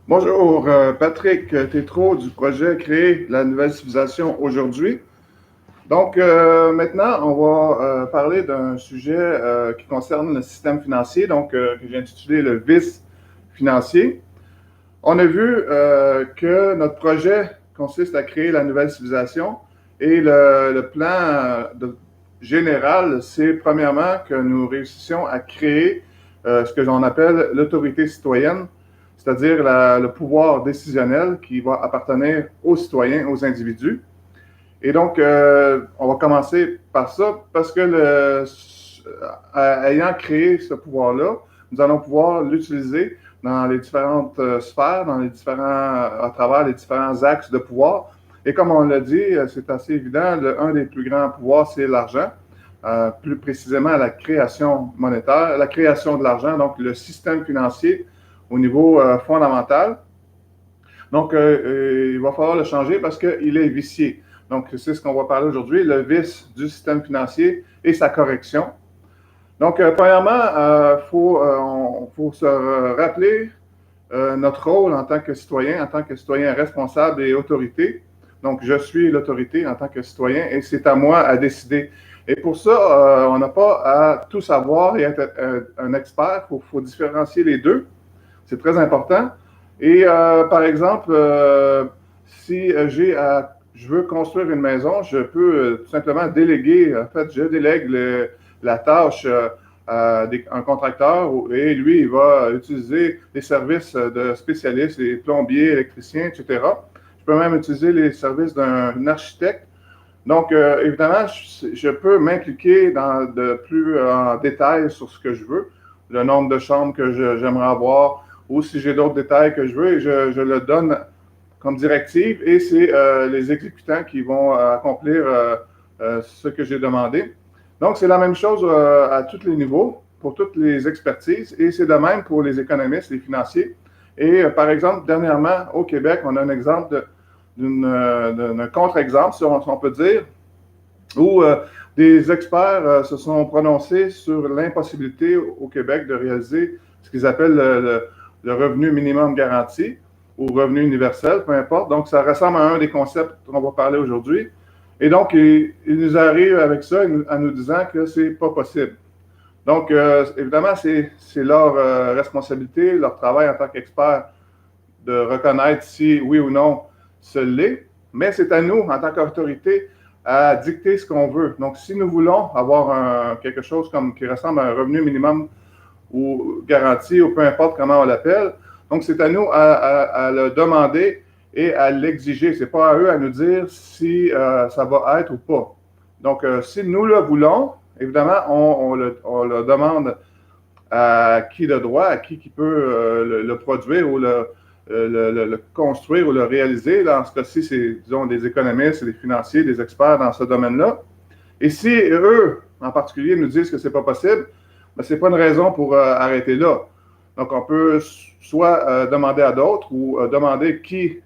Bonjour, Patrick Tétrault du projet Créer la nouvelle civilisation aujourd'hui. Donc, maintenant, on va parler d'un sujet qui concerne le système financier, que j'ai intitulé le vice financier. On a vu que notre projet consiste à créer la nouvelle civilisation et le plan général, c'est premièrement que nous réussissions à créer ce que l'on appelle l'autorité citoyenne, c'est-à-dire le pouvoir décisionnel qui va appartenir aux citoyens, aux individus. Et donc, on va commencer par ça parce que ayant créé ce pouvoir-là, nous allons pouvoir l'utiliser dans les différentes sphères, à travers les différents axes de pouvoir. Et comme on l'a dit, c'est assez évident, un des plus grands pouvoirs, c'est l'argent, plus précisément la création monétaire, la création de l'argent, donc le système financier au niveau fondamental. Donc, il va falloir le changer parce qu'il est vicié. Donc, c'est ce qu'on va parler aujourd'hui, le vice du système financier et sa correction. Donc, premièrement, faut se rappeler notre rôle en tant que citoyen responsable et autorité. Donc, je suis l'autorité en tant que citoyen et c'est à moi à décider. Et pour ça, on n'a pas à tout savoir et être un expert. Faut différencier les deux. C'est très important. Et par exemple, si je veux construire une maison, je peux tout simplement déléguer. En fait, je délègue la tâche à un contracteur et lui, il va utiliser les services de spécialistes, les plombiers, électriciens, etc. Je peux même utiliser les services d'un architecte. Donc, évidemment, je peux m'impliquer de plus en détail sur ce que je veux, le nombre de chambres que j'aimerais avoir, ou si j'ai d'autres détails que je veux, et je le donne comme directive, et c'est les exécutants qui vont accomplir ce que j'ai demandé. Donc, c'est la même chose à tous les niveaux, pour toutes les expertises, et c'est de même pour les économistes, les financiers. Et par exemple, dernièrement, au Québec, on a un exemple d'un contre-exemple, si on peut dire, où des experts se sont prononcés sur l'impossibilité au Québec de réaliser ce qu'ils appellent le revenu minimum garanti ou revenu universel, peu importe. Donc, ça ressemble à un des concepts dont on va parler aujourd'hui. Et donc, ils nous arrivent avec ça en nous disant que c'est pas possible. Donc, évidemment, c'est leur responsabilité, leur travail en tant qu'expert de reconnaître si oui ou non ce l'est, mais c'est à nous, en tant qu'autorité, à dicter ce qu'on veut. Donc, si nous voulons avoir quelque chose qui ressemble à un revenu minimum ou garanti, ou peu importe comment on l'appelle, donc c'est à nous à le demander et à l'exiger. C'est pas à eux à nous dire si ça va être ou pas. Donc, si nous le voulons, évidemment, on le demande à qui le droit, à qui peut le produire ou le construire ou le réaliser. Dans ce cas-ci, c'est, disons, des économistes, des financiers, des experts dans ce domaine-là. Et si eux, en particulier, nous disent que c'est pas possible, ben, c'est pas une raison pour arrêter là. Donc, on peut soit demander à d'autres ou demander qui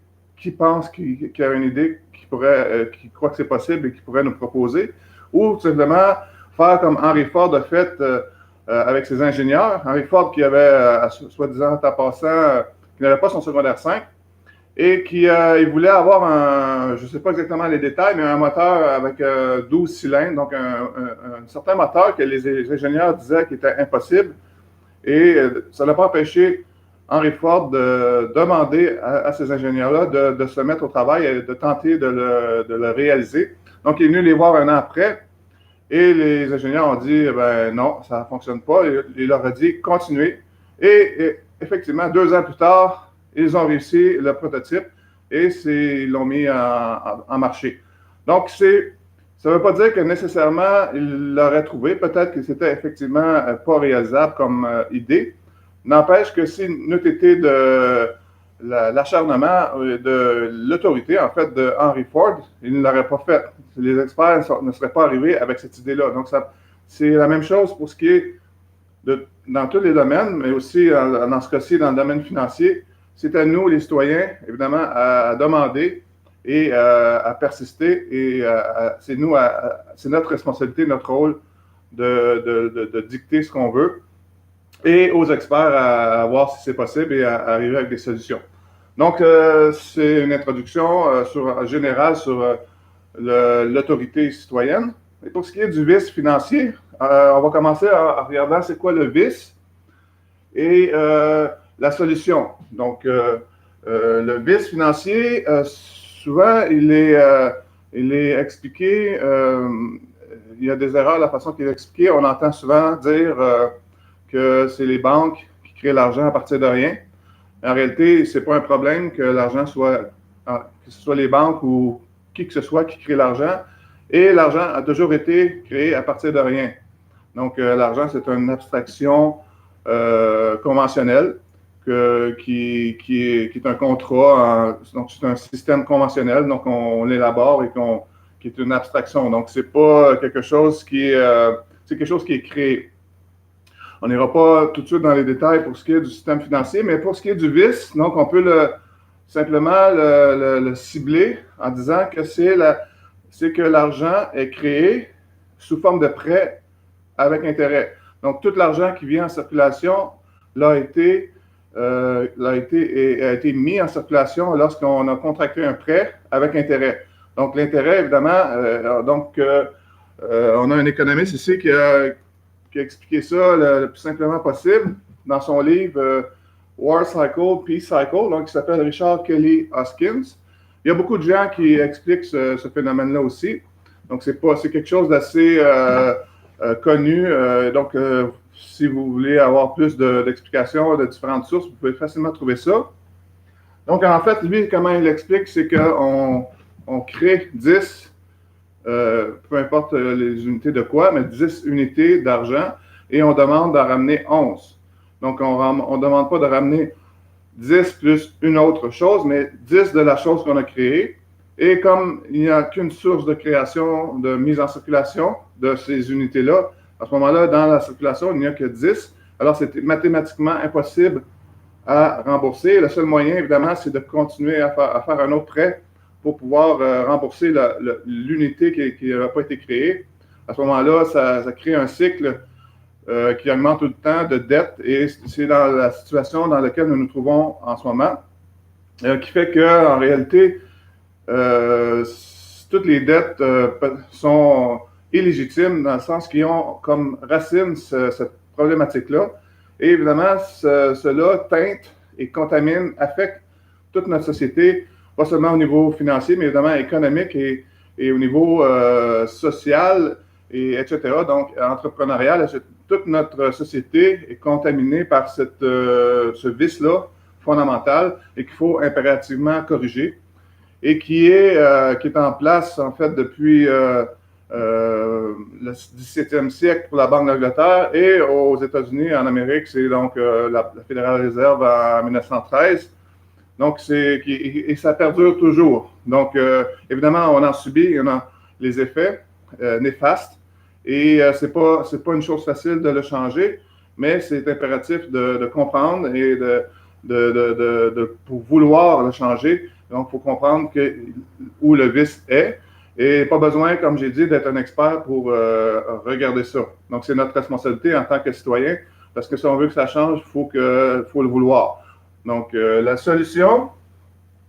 pense, qui a une idée, qui croit que c'est possible et qui pourrait nous proposer, ou tout simplement faire comme Henry Ford a fait avec ses ingénieurs. Henry Ford qui avait, soi-disant, en passant, qui n'avait pas son secondaire 5 et qui il voulait avoir je ne sais pas exactement les détails, mais un moteur avec 12 cylindres, donc un certain moteur que les ingénieurs disaient qu'il était impossible. Et ça n'a pas empêché Henry Ford de demander à ces ingénieurs-là de se mettre au travail et de tenter de le réaliser. Donc, il est venu les voir un an après et les ingénieurs ont dit, ben non, ça ne fonctionne pas. Il leur a dit, continuez. Et effectivement, 2 ans plus tard, ils ont réussi le prototype et ils l'ont mis en marché. Donc, ça ne veut pas dire que nécessairement ils l'auraient trouvé. Peut-être que c'était effectivement pas réalisable comme idée. N'empêche que si n'eût été de l'acharnement de l'autorité, en fait, de Henry Ford, il ne l'aurait pas fait. Les experts ne seraient pas arrivés avec cette idée-là. Donc, c'est la même chose pour ce qui est dans tous les domaines, mais aussi dans ce cas-ci, dans le domaine financier. C'est à nous, les citoyens, évidemment, à demander et à persister. Et c'est notre responsabilité, notre rôle de dicter ce qu'on veut et aux experts à voir si c'est possible et à arriver avec des solutions. Donc, c'est une introduction générale sur l'autorité citoyenne. Et pour ce qui est du vice financier, on va commencer en regardant c'est quoi le vice et la solution. Donc, le vice financier, souvent, il est expliqué, il y a des erreurs, la façon qu'il est expliqué. On entend souvent dire que c'est les banques qui créent l'argent à partir de rien. En réalité, ce n'est pas un problème que l'argent soit, que ce soit les banques ou qui que ce soit qui crée l'argent. Et l'argent a toujours été créé à partir de rien. Donc, l'argent, c'est une abstraction conventionnelle qui est un contrat. Donc, c'est un système conventionnel. Donc, on l'élabore et qui est une abstraction. Donc, c'est pas quelque chose c'est quelque chose qui est créé. On n'ira pas tout de suite dans les détails pour ce qui est du système financier, mais pour ce qui est du vice, donc on peut simplement le cibler en disant que c'est que l'argent est créé sous forme de prêt avec intérêt. Donc, tout l'argent qui vient en circulation a été mis en circulation lorsqu'on a contracté un prêt avec intérêt. Donc, l'intérêt, évidemment, on a un économiste ici qui a expliqué ça le plus simplement possible dans son livre War Cycle, Peace Cycle, donc qui s'appelle Richard Kelly Hoskins. Il y a beaucoup de gens qui expliquent ce phénomène-là aussi. Donc, c'est quelque chose d'assez connu. Donc, si vous voulez avoir plus d'explications de différentes sources, vous pouvez facilement trouver ça. Donc, en fait, lui, comment il explique, c'est qu'on crée 10 peu importe les unités de quoi, mais 10 unités d'argent et on demande d'en ramener 11. Donc, on ne demande pas de ramener 10 plus une autre chose, mais 10 de la chose qu'on a créée. Et comme il n'y a qu'une source de création, de mise en circulation de ces unités-là, à ce moment-là, dans la circulation, il n'y a que 10. Alors, c'est mathématiquement impossible à rembourser. Le seul moyen, évidemment, c'est de continuer à faire un autre prêt pour pouvoir rembourser l'unité qui n'a pas été créée. À ce moment-là, ça crée un cycle qui augmente tout le temps de dette et c'est dans la situation dans laquelle nous nous trouvons en ce moment qui fait qu'en réalité, toutes les dettes sont illégitimes dans le sens qu'ils ont comme racine cette problématique-là. Et évidemment, cela teinte et contamine, affecte toute notre société, pas seulement au niveau financier, mais évidemment économique et au niveau social, etc. Donc, entrepreneurial, toute notre société est contaminée par ce vice-là fondamental et qu'il faut impérativement corriger et qui est en place, en fait, depuis le 17e siècle pour la Banque d'Angleterre et aux États-Unis, en Amérique, c'est donc la Fédérale Réserve en 1913. Donc, et ça perdure toujours. Donc, évidemment, on en subit les effets néfastes et c'est pas une chose facile de le changer, mais c'est impératif de comprendre et pour vouloir le changer. Donc, il faut comprendre où le vice est et pas besoin, comme j'ai dit, d'être un expert pour regarder ça. Donc, c'est notre responsabilité en tant que citoyen parce que si on veut que ça change, il faut le vouloir. Donc, la solution,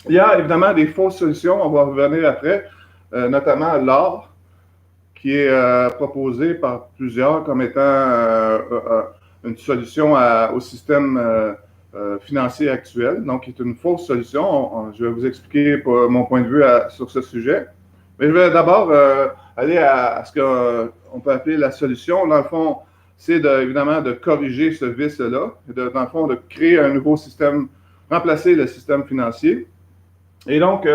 il y a évidemment des fausses solutions, on va revenir après, notamment l'or, qui est proposé par plusieurs comme étant une solution au système financier actuel, donc qui est une fausse solution. Je vais vous expliquer mon point de vue sur ce sujet. Mais je vais d'abord aller à ce qu'on peut appeler la solution. Dans le fond, c'est évidemment de corriger ce vice-là, dans le fond, de créer un nouveau système, remplacer le système financier. Et donc,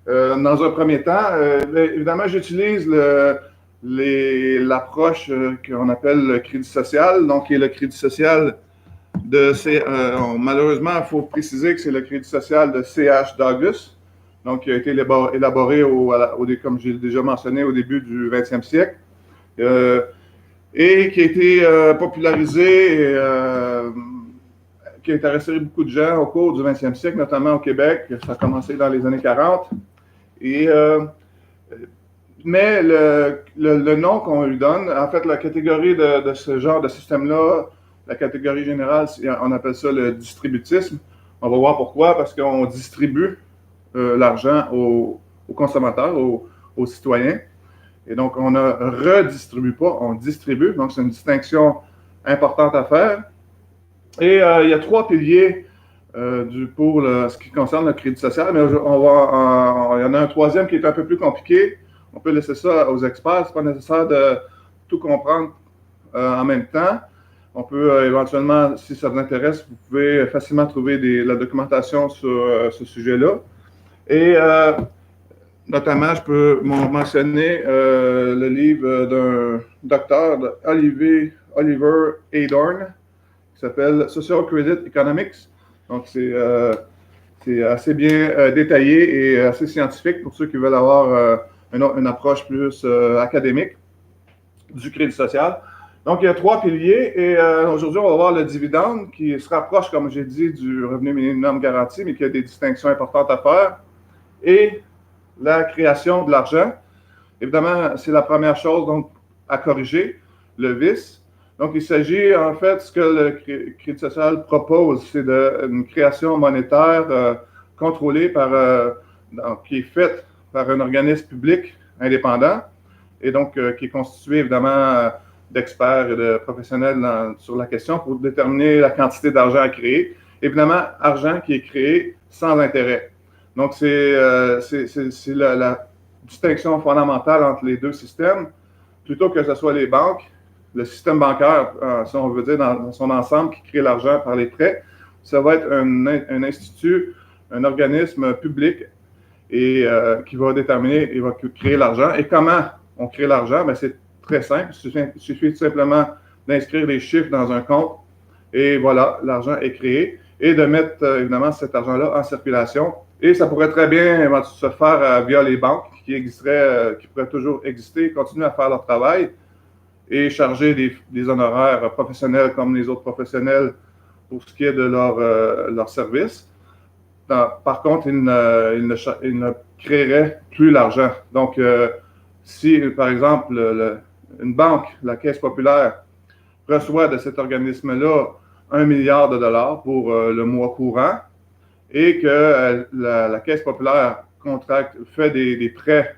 dans un premier temps, évidemment, j'utilise l'approche qu'on appelle le crédit social, donc qui est le crédit social malheureusement, il faut préciser que c'est le crédit social de C.H. Douglas, donc qui a été élaboré, comme j'ai déjà mentionné, au début du 20e siècle. Et qui a été popularisé et qui a intéressé beaucoup de gens au cours du 20e siècle, notamment au Québec. Ça a commencé dans les années 40. Mais le nom qu'on lui donne, en fait, la catégorie de ce genre de système-là, la catégorie générale, on appelle ça le distributisme. On va voir pourquoi, parce qu'on distribue l'argent aux consommateurs, aux citoyens. Et donc, on ne redistribue pas, on distribue. Donc, c'est une distinction importante à faire. Et il y a 3 piliers pour ce qui concerne le crédit social, mais il y en a un troisième qui est un peu plus compliqué. On peut laisser ça aux experts. Ce n'est pas nécessaire de tout comprendre en même temps. On peut éventuellement, si ça vous intéresse, vous pouvez facilement trouver la documentation sur ce sujet-là. Et notamment, je peux mentionner le livre d'un docteur, Oliver Adorn, qui s'appelle Social Credit Economics. Donc, c'est assez bien détaillé et assez scientifique pour ceux qui veulent avoir une approche plus académique du crédit social. Donc, il y a 3 piliers et aujourd'hui, on va voir le dividende qui se rapproche, comme j'ai dit, du revenu minimum garanti, mais qui a des distinctions importantes à faire. Et la création de l'argent. Évidemment, c'est la première chose donc, à corriger, le vice. Donc, il s'agit, en fait, ce que le crédit social propose, c'est une création monétaire contrôlée qui est faite par un organisme public indépendant et donc qui est constitué, évidemment, d'experts et de professionnels sur la question pour déterminer la quantité d'argent à créer. Évidemment, argent qui est créé sans intérêt. Donc, c'est la distinction fondamentale entre les deux systèmes, plutôt que ce soit les banques, le système bancaire, si on veut dire, dans son ensemble, qui crée l'argent par les prêts, ça va être un institut, un organisme public et qui va déterminer et va créer l'argent. Et comment on crée l'argent? Bien, c'est très simple. Il suffit tout simplement d'inscrire les chiffres dans un compte et voilà, l'argent est créé. Et de mettre, évidemment, cet argent-là en circulation. Et ça pourrait très bien se faire via les banques qui pourraient toujours exister, continuer à faire leur travail et charger des honoraires professionnels comme les autres professionnels pour ce qui est de leur service. Par contre, ils ne créeraient plus l'argent. Donc, si, par exemple, une banque, la Caisse populaire, reçoit de cet organisme-là 1 milliard de dollars pour le mois courant et que la Caisse populaire fait des prêts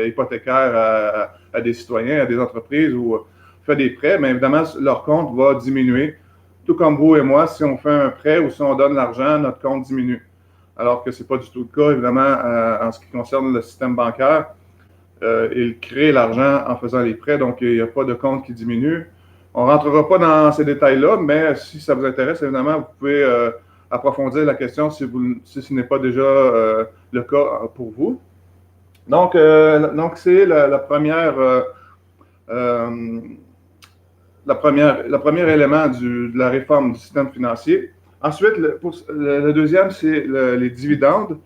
hypothécaires à des citoyens, à des entreprises ou fait des prêts, mais évidemment, leur compte va diminuer. Tout comme vous et moi, si on fait un prêt ou si on donne l'argent, notre compte diminue. Alors que ce n'est pas du tout le cas, évidemment, en ce qui concerne le système bancaire. Il crée l'argent en faisant les prêts, donc il n'y a pas de compte qui diminue. On ne rentrera pas dans ces détails-là, mais si ça vous intéresse, évidemment, vous pouvez approfondir la question si ce n'est pas déjà le cas pour vous. Donc c'est le premier élément de la réforme du système financier. Ensuite, le deuxième, c'est les dividendes.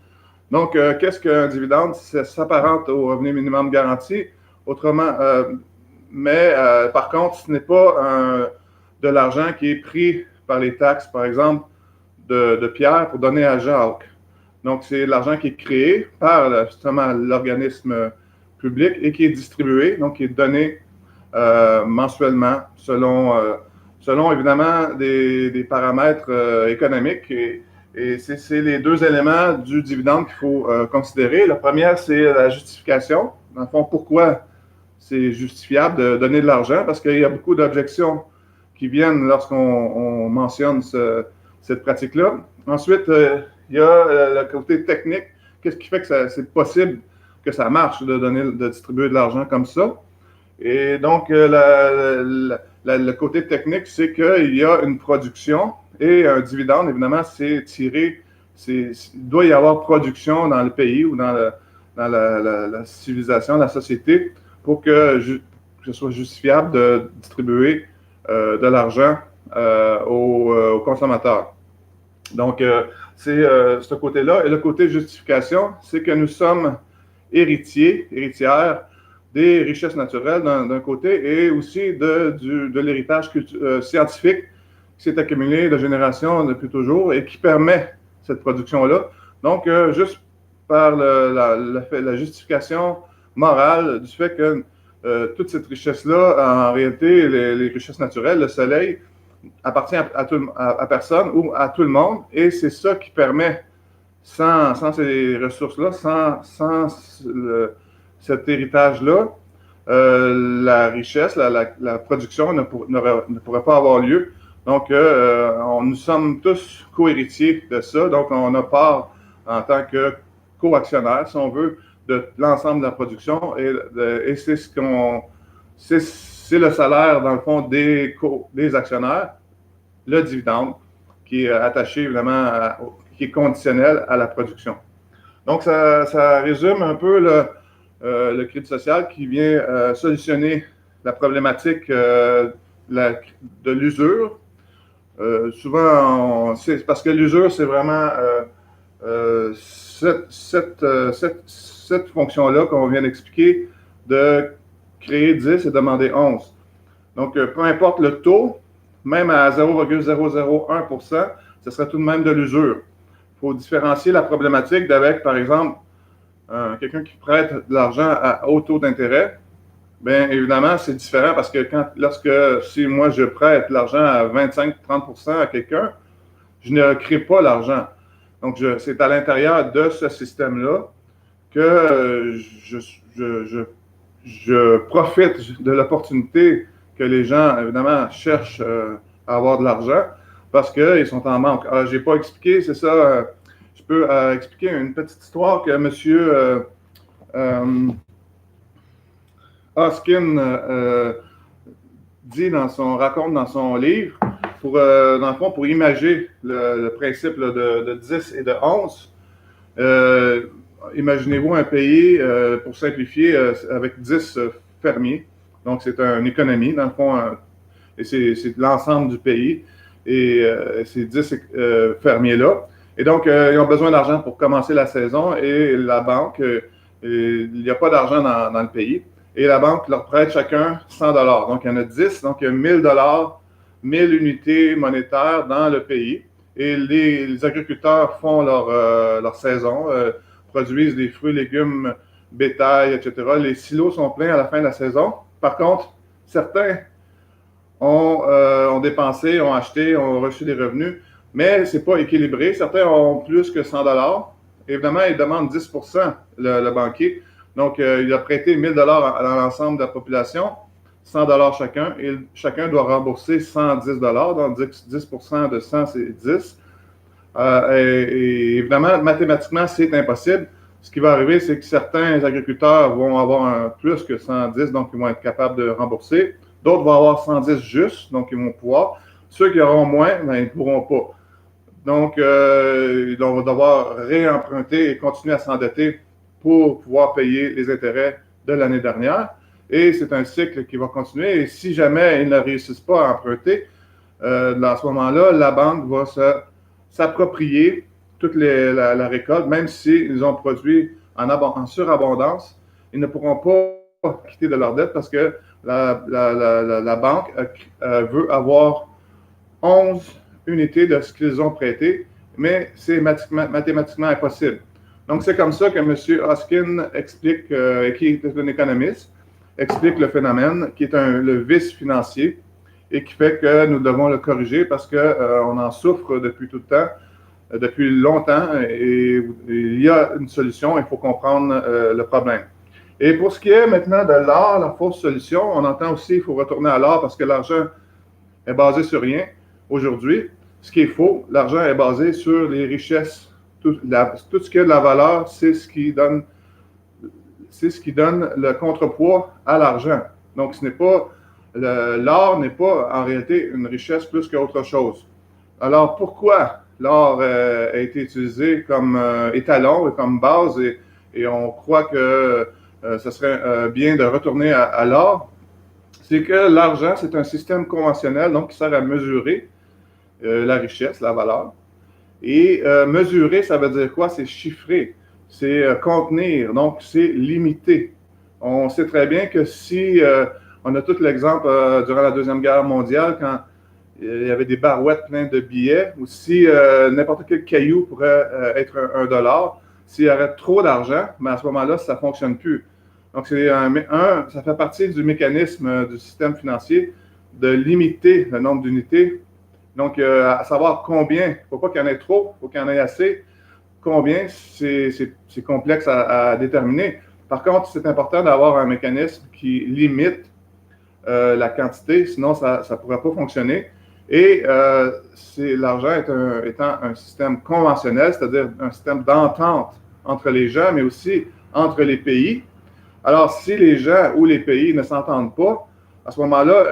Donc, qu'est-ce qu'un dividende? Ça s'apparente au revenu minimum garanti. Autrement, mais par contre, ce n'est pas de l'argent qui est pris par les taxes, par exemple, de Pierre pour donner à Jacques. Donc, c'est l'argent qui est créé par justement l'organisme public et qui est distribué, donc qui est donné mensuellement selon évidemment des paramètres économiques. Et c'est les deux éléments du dividende qu'il faut considérer. La première, c'est la justification. Dans le fond, pourquoi c'est justifiable de donner de l'argent? Parce qu'il y a beaucoup d'objections qui viennent lorsqu'on mentionne cette pratique-là. Ensuite, il y a le côté technique. Qu'est-ce qui fait que c'est possible que ça marche de distribuer de l'argent comme ça? Et donc, le côté technique, c'est qu'il y a une production et un dividende, évidemment, c'est tiré. Il doit y avoir production dans le pays ou dans la civilisation, la société, pour que ce soit justifiable de distribuer de l'argent aux consommateurs. Donc, c'est ce côté-là. Et le côté justification, c'est que nous sommes héritières des richesses naturelles d'un côté et aussi de l'héritage scientifique qui s'est accumulé de génération depuis toujours et qui permet cette production-là. Donc, juste par la justification morale du fait que toute cette richesse-là, en réalité, les richesses naturelles, le soleil, appartient à personne ou à tout le monde, et c'est ça qui permet, sans ces ressources-là, cet héritage-là, la richesse, la production ne pourrait pas avoir lieu. Donc, nous sommes tous co-héritiers de ça. Donc, on a part en tant que co-actionnaire, si on veut, de l'ensemble de la production. Et c'est c'est le salaire, dans le fond, des actionnaires, le dividende, qui est attaché, évidemment, qui est conditionnel à la production. Donc, ça résume un peu le crédit social qui vient solutionner la problématique de l'usure. Souvent, c'est parce que l'usure, c'est vraiment cette fonction-là qu'on vient d'expliquer, de créer 10 et demander 11. Donc, peu importe le taux, même à 0,001%, ce serait tout de même de l'usure. Il faut différencier la problématique d'avec, par exemple, quelqu'un qui prête de l'argent à haut taux d'intérêt. Bien, évidemment, c'est différent parce que si moi je prête l'argent à 25-30% à quelqu'un, je ne crée pas l'argent. Donc, c'est à l'intérieur de ce système-là que je profite de l'opportunité que les gens, évidemment, cherchent à avoir de l'argent parce qu'ils sont en manque. Alors, je n'ai pas expliqué, c'est ça. Je peux expliquer une petite histoire que M. Hoskin raconte dans son livre, dans le fond, pour imager le principe là, de 10 et de 11. Imaginez-vous un pays, pour simplifier, avec 10 fermiers. Donc, c'est une économie, dans le fond, et c'est l'ensemble du pays. Et ces 10 fermiers-là. Et donc, ils ont besoin d'argent pour commencer la saison. Et la banque, il n'y a pas d'argent dans le pays. Et la banque leur prête chacun 100 $. Donc, il y en a 10. Donc, il y a 1000 $, 1000 unités monétaires dans le pays. Et les agriculteurs font leur saison, produisent des fruits, légumes, bétail, etc. Les silos sont pleins à la fin de la saison. Par contre, certains ont dépensé, ont acheté, ont reçu des revenus, mais ce n'est pas équilibré. Certains ont plus que 100 $. Évidemment, ils demandent 10%, le banquier. Donc, il a prêté 1000 $ à l'ensemble de la population, 100 $ chacun, et chacun doit rembourser 110 $. Donc, 10% de 100, c'est 10. Et évidemment, mathématiquement, c'est impossible. Ce qui va arriver, c'est que certains agriculteurs vont avoir plus que 110, donc ils vont être capables de rembourser. D'autres vont avoir 110 juste, donc ils vont pouvoir. Ceux qui auront moins, ben, ils ne pourront pas. Donc, ils vont devoir réemprunter et continuer à s'endetter pour pouvoir payer les intérêts de l'année dernière. Et c'est un cycle qui va continuer. Et si jamais ils ne réussissent pas à emprunter, à ce moment-là, la banque va s'approprier toute la récolte, même s'ils ont produit en surabondance. Ils ne pourront pas quitter de leur dette parce que la banque veut avoir 11 unités de ce qu'ils ont prêté, mais c'est mathématiquement impossible. Donc, c'est comme ça que M. Hoskin explique, qui est un économiste, explique le phénomène, qui est le vice financier, et qui fait que nous devons le corriger parce qu'on en souffre depuis tout le temps, depuis longtemps, et il y a une solution, il faut comprendre le problème. Et pour ce qui est maintenant de l'or, la fausse solution, on entend aussi qu'il faut retourner à l'or parce que l'argent est basé sur rien aujourd'hui. Ce qui est faux, l'argent est basé sur les richesses. Tout ce qui a de la valeur, c'est ce qui donne le contrepoids à l'argent. Donc, l'or n'est pas en réalité une richesse plus qu'autre chose. Alors, pourquoi l'or a été utilisé comme étalon et comme base et on croit que ce serait bien de retourner à l'or? C'est que l'argent, c'est un système conventionnel, donc qui sert à mesurer la richesse, la valeur. Et mesurer, ça veut dire quoi? C'est chiffrer, c'est contenir, donc c'est limiter. On sait très bien que si on a tout l'exemple durant la Deuxième Guerre mondiale, quand il y avait des barouettes pleines de billets, ou si n'importe quel caillou pourrait être un dollar, s'il y aurait trop d'argent, mais à ce moment-là, ça ne fonctionne plus. Donc, ça fait partie du mécanisme du système financier de limiter le nombre d'unités Donc, à savoir combien, il ne faut pas qu'il y en ait trop, il faut qu'il y en ait assez. Combien, c'est complexe à déterminer. Par contre, c'est important d'avoir un mécanisme qui limite la quantité, sinon ça ne pourrait pas fonctionner. Et l'argent étant un système conventionnel, c'est-à-dire un système d'entente entre les gens, mais aussi entre les pays. Alors, si les gens ou les pays ne s'entendent pas, à ce moment-là,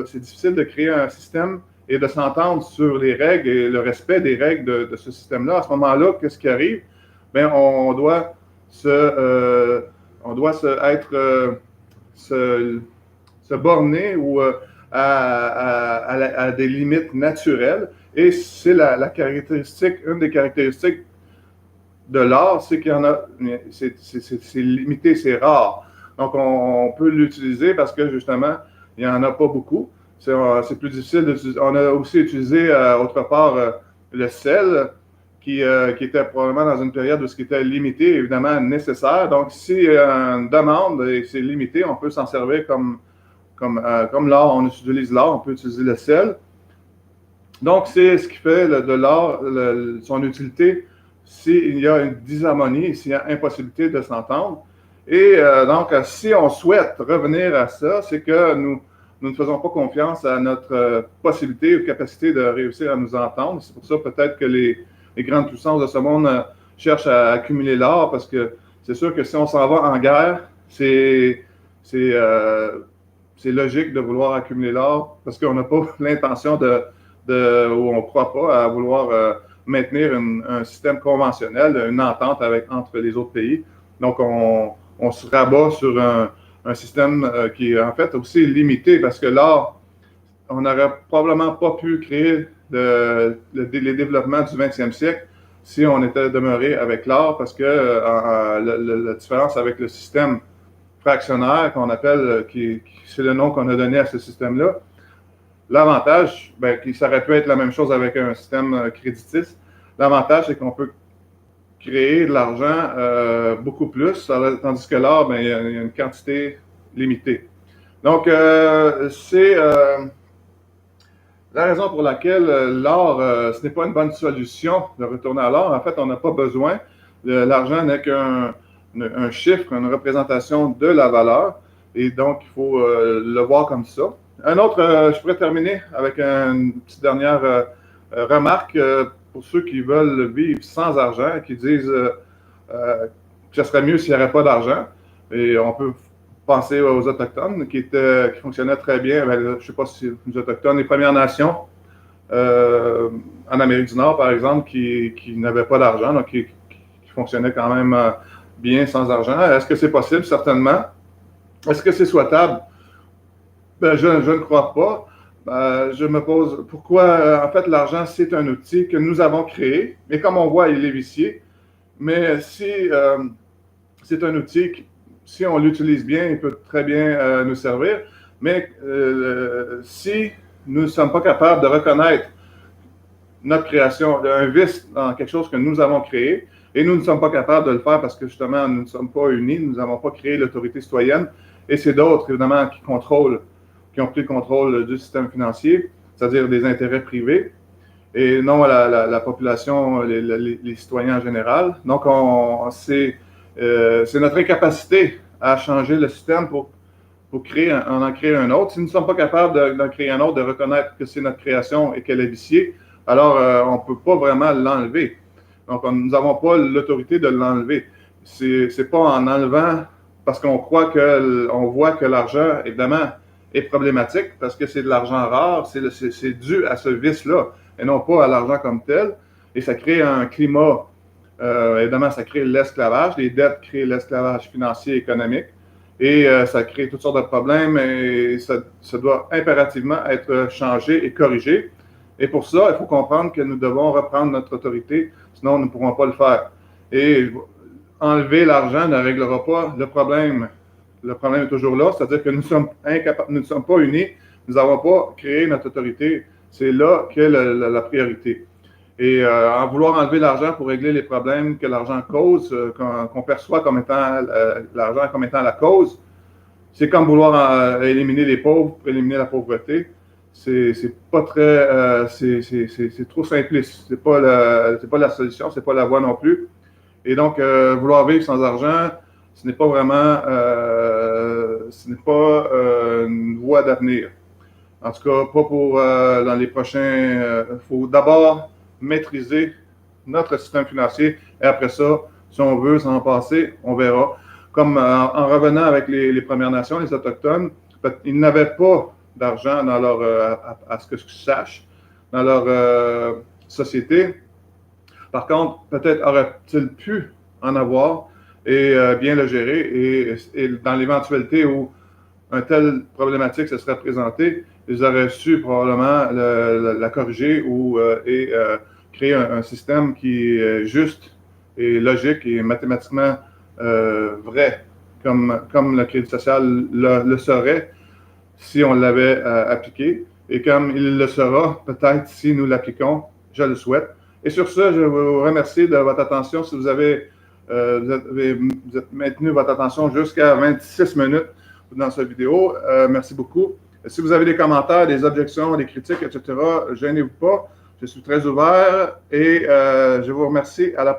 c'est difficile de créer un système et de s'entendre sur les règles et le respect des règles de ce système-là. À ce moment-là, qu'est-ce qui arrive? Bien, on doit se borner ou à des limites naturelles. Et c'est une des caractéristiques de l'art, c'est qu'il y en a, c'est limité, c'est rare. Donc, on peut l'utiliser parce que justement, il n'y en a pas beaucoup. C'est plus difficile d'utiliser. On a aussi utilisé autre part le sel, qui était probablement dans une période où ce qui était limité, évidemment nécessaire. Donc, si une demande et c'est limité, on peut s'en servir comme l'art, on utilise l'art, on peut utiliser le sel. Donc, c'est ce qui fait de l'art son utilité s'il y a une disharmonie, s'il y a impossibilité de s'entendre. Et donc, si on souhaite revenir à ça, c'est que nous ne faisons pas confiance à notre possibilité ou capacité de réussir à nous entendre. C'est pour ça peut-être que les grandes puissances de ce monde cherchent à accumuler l'or, parce que c'est sûr que si on s'en va en guerre, c'est logique de vouloir accumuler l'or, parce qu'on n'a pas l'intention ou on ne croit pas à vouloir maintenir un système conventionnel, une entente entre les autres pays. Donc, on se rabat sur un système qui est en fait aussi limité, parce que l'or, on n'aurait probablement pas pu créer les développements du 20e siècle si on était demeuré avec l'or, parce que la différence avec le système fractionnaire qu'on appelle, c'est le nom qu'on a donné à ce système-là. L'avantage, ça aurait pu être la même chose avec un système créditiste. L'avantage, c'est qu'on peut créer de l'argent beaucoup plus, tandis que l'or, il y a une quantité limitée. Donc, c'est la raison pour laquelle l'or, ce n'est pas une bonne solution de retourner à l'or. En fait, on n'a pas besoin. L'argent n'est qu'un chiffre, une représentation de la valeur. Et donc, il faut le voir comme ça. Un autre, je pourrais terminer avec une petite dernière remarque pour ceux qui veulent vivre sans argent, qui disent que ce serait mieux s'il n'y avait pas d'argent. Et on peut penser aux Autochtones qui fonctionnaient très bien. Je ne sais pas si les Autochtones, les Premières Nations en Amérique du Nord, par exemple, qui n'avaient pas d'argent, donc qui fonctionnaient quand même bien sans argent. Est-ce que c'est possible? Certainement. Est-ce que c'est souhaitable? Je ne crois pas. Je me pose pourquoi, en fait, l'argent, c'est un outil que nous avons créé, mais comme on voit, il est vicié. Mais si c'est un outil si on l'utilise bien, il peut très bien nous servir. Mais si nous ne sommes pas capables de reconnaître notre création, un vice dans quelque chose que nous avons créé, et nous ne sommes pas capables de le faire parce que justement, nous ne sommes pas unis, nous n'avons pas créé l'autorité citoyenne, et c'est d'autres, évidemment, qui ont pris le contrôle du système financier, c'est-à-dire des intérêts privés, et non la population, les citoyens en général. Donc, c'est notre incapacité à changer le système pour en créer un autre. Si nous ne sommes pas capables d'en créer un autre, de reconnaître que c'est notre création et qu'elle est viciée, alors on ne peut pas vraiment l'enlever. Donc, nous n'avons pas l'autorité de l'enlever. C'est pas en enlevant, parce qu'on voit que l'argent, évidemment, est problématique, parce que c'est de l'argent rare, c'est dû à ce vice-là, et non pas à l'argent comme tel. Et ça crée un climat, évidemment, ça crée l'esclavage. Les dettes créent l'esclavage financier et économique. Et ça crée toutes sortes de problèmes, et ça doit impérativement être changé et corrigé. Et pour ça, il faut comprendre que nous devons reprendre notre autorité, sinon nous ne pourrons pas le faire. Et enlever l'argent ne réglera pas le problème. Le problème est toujours là, c'est-à-dire que nous ne sommes pas unis, nous n'avons pas créé notre autorité. C'est là qu'est la priorité. Et en vouloir enlever l'argent pour régler les problèmes que l'argent cause, qu'on perçoit comme étant l'argent comme étant la cause, c'est comme vouloir éliminer les pauvres pour éliminer la pauvreté. c'est pas très, c'est trop simpliste. C'est pas la solution, c'est pas la voie non plus. Et donc, vouloir vivre sans argent, ce n'est pas vraiment, une voie d'avenir. En tout cas, pas pour dans les prochains. Il faut d'abord maîtriser notre système financier et après ça, si on veut s'en passer, on verra. Comme en revenant avec les Premières Nations, les Autochtones, ils n'avaient pas d'argent dans leur, à ce que je sache, dans leur société. Par contre, peut-être aurait-il pu en avoir et bien le gérer. Et dans l'éventualité où une telle problématique se serait présentée, ils auraient su probablement la corriger et créer un système qui est juste et logique et mathématiquement vrai, comme le crédit social le serait si on l'avait appliqué, et comme il le sera peut-être si nous l'appliquons, je le souhaite. Et sur ce, je vous remercie de votre attention. Si vous avez maintenu votre attention jusqu'à 26 minutes dans cette vidéo, merci beaucoup. Si vous avez des commentaires, des objections, des critiques, etc., gênez-vous pas. Je suis très ouvert et je vous remercie. À la prochaine.